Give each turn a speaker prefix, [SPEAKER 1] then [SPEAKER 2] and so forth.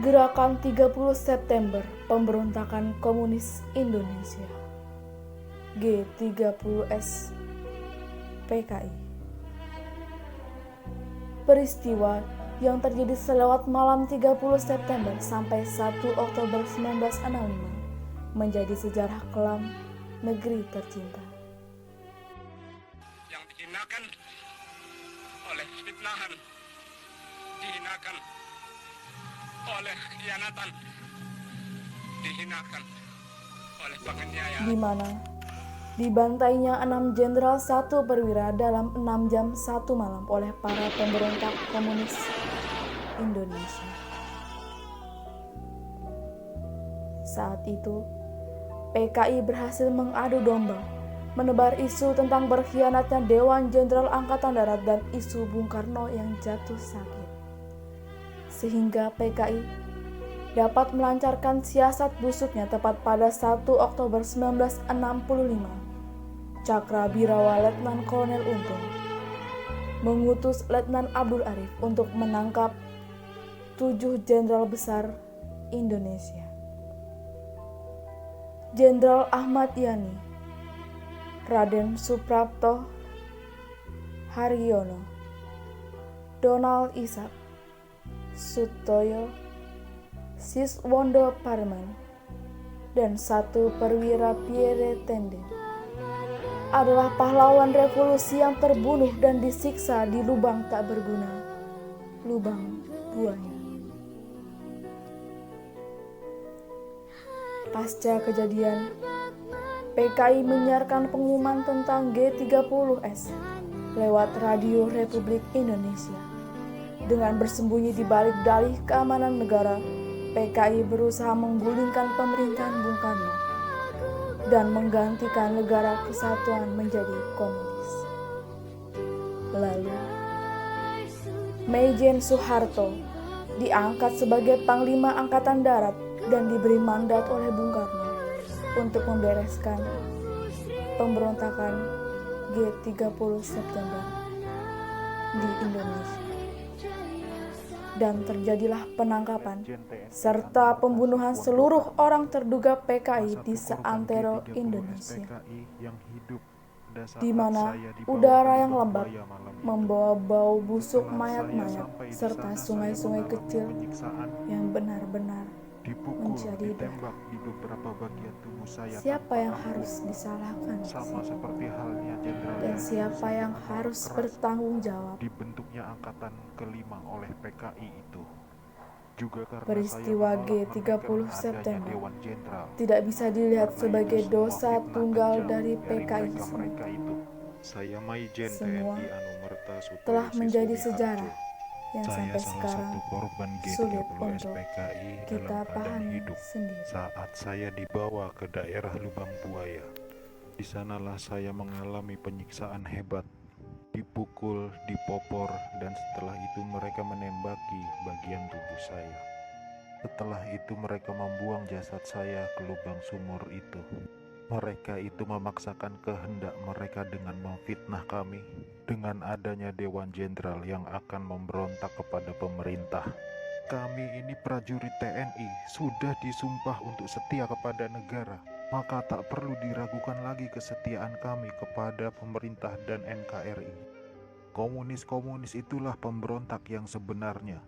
[SPEAKER 1] Gerakan 30 September Pemberontakan Komunis Indonesia G30S PKI. Peristiwa yang terjadi selewat malam 30 September sampai 1 Oktober 1965 menjadi sejarah kelam negeri tercinta.
[SPEAKER 2] Yang dihinakan oleh fitnahan, dihinakan oleh khianatan, dihinakan oleh penganiayaan.
[SPEAKER 1] Di mana dibantainya 6 jenderal 1 perwira dalam 6 jam 1 malam oleh para pemberontak komunis Indonesia. Saat itu, PKI berhasil mengadu domba, menebar isu tentang berkhianatnya Dewan Jenderal Angkatan Darat dan isu Bung Karno yang jatuh sakit. Sehingga PKI dapat melancarkan siasat busuknya tepat pada 1 Oktober 1965. Cakrabirawa Letnan Kolonel Untung mengutus Letnan Abdul Arif untuk menangkap 7 jenderal besar Indonesia. Jenderal Ahmad Yani, Raden Suprapto Haryono, Donald Ishak, Sutoyo, Siswondo Parman, dan 1 perwira Pierre Tenden adalah pahlawan revolusi yang terbunuh dan disiksa di lubang tak berguna, lubang buaya. Pasca kejadian, PKI menyiarkan pengumuman tentang G30S lewat Radio Republik Indonesia. Dengan bersembunyi di balik dalih keamanan negara, PKI berusaha menggulingkan pemerintahan Bung Karno dan menggantikan negara kesatuan menjadi komunis. Lalu, Maijen Soeharto diangkat sebagai Panglima Angkatan Darat dan diberi mandat oleh Bung Karno untuk membereskan pemberontakan G30 September di Indonesia. Dan terjadilah penangkapan serta pembunuhan seluruh orang terduga PKI di seantero Indonesia, di mana udara yang lembab membawa bau busuk mayat-mayat serta sungai-sungai kecil yang benar-benar menjadi darah.
[SPEAKER 3] Di beberapa bagian tubuh saya.
[SPEAKER 1] Siapa yang harus disalahkan?
[SPEAKER 3] Sama seperti halnya Jenderal
[SPEAKER 1] Dan siapa yang harus bertanggung jawab?
[SPEAKER 3] Dibentuknya angkatan kelima oleh PKI itu. Juga karena
[SPEAKER 1] Peristiwa
[SPEAKER 3] saya
[SPEAKER 1] G30 September
[SPEAKER 3] Dewan Jenderal
[SPEAKER 1] tidak bisa dilihat
[SPEAKER 3] Karena
[SPEAKER 1] sebagai
[SPEAKER 3] itu semua
[SPEAKER 1] dosa
[SPEAKER 3] fitnah
[SPEAKER 1] tunggal
[SPEAKER 3] kejam
[SPEAKER 1] dari
[SPEAKER 3] dari
[SPEAKER 1] PKI
[SPEAKER 3] mereka itu. Saya Maijen
[SPEAKER 1] Semua
[SPEAKER 3] TNI Anumerta Sutoyo
[SPEAKER 1] telah menjadi
[SPEAKER 3] Siswowi
[SPEAKER 1] sejarah
[SPEAKER 3] Harjo.
[SPEAKER 1] yang
[SPEAKER 3] Saya
[SPEAKER 1] sampai
[SPEAKER 3] salah
[SPEAKER 1] sekarang
[SPEAKER 3] satu korban
[SPEAKER 1] sulit
[SPEAKER 3] G30
[SPEAKER 1] untuk
[SPEAKER 3] SPKI
[SPEAKER 1] kita
[SPEAKER 3] dalam keadaan
[SPEAKER 1] pahami
[SPEAKER 3] hidup
[SPEAKER 1] sendiri.
[SPEAKER 3] saat saya dibawa ke daerah Lubang Buaya. Di sanalah saya mengalami penyiksaan hebat, dipukul, dipopor, dan setelah itu mereka menembaki bagian tubuh saya. Setelah itu mereka membuang jasad saya ke lubang sumur itu. Mereka itu memaksakan kehendak mereka dengan memfitnah kami dengan adanya Dewan Jenderal yang akan memberontak kepada pemerintah. Kami ini prajurit TNI sudah disumpah untuk setia kepada negara, maka tak perlu diragukan lagi kesetiaan kami kepada pemerintah dan NKRI. Komunis-komunis itulah pemberontak yang sebenarnya.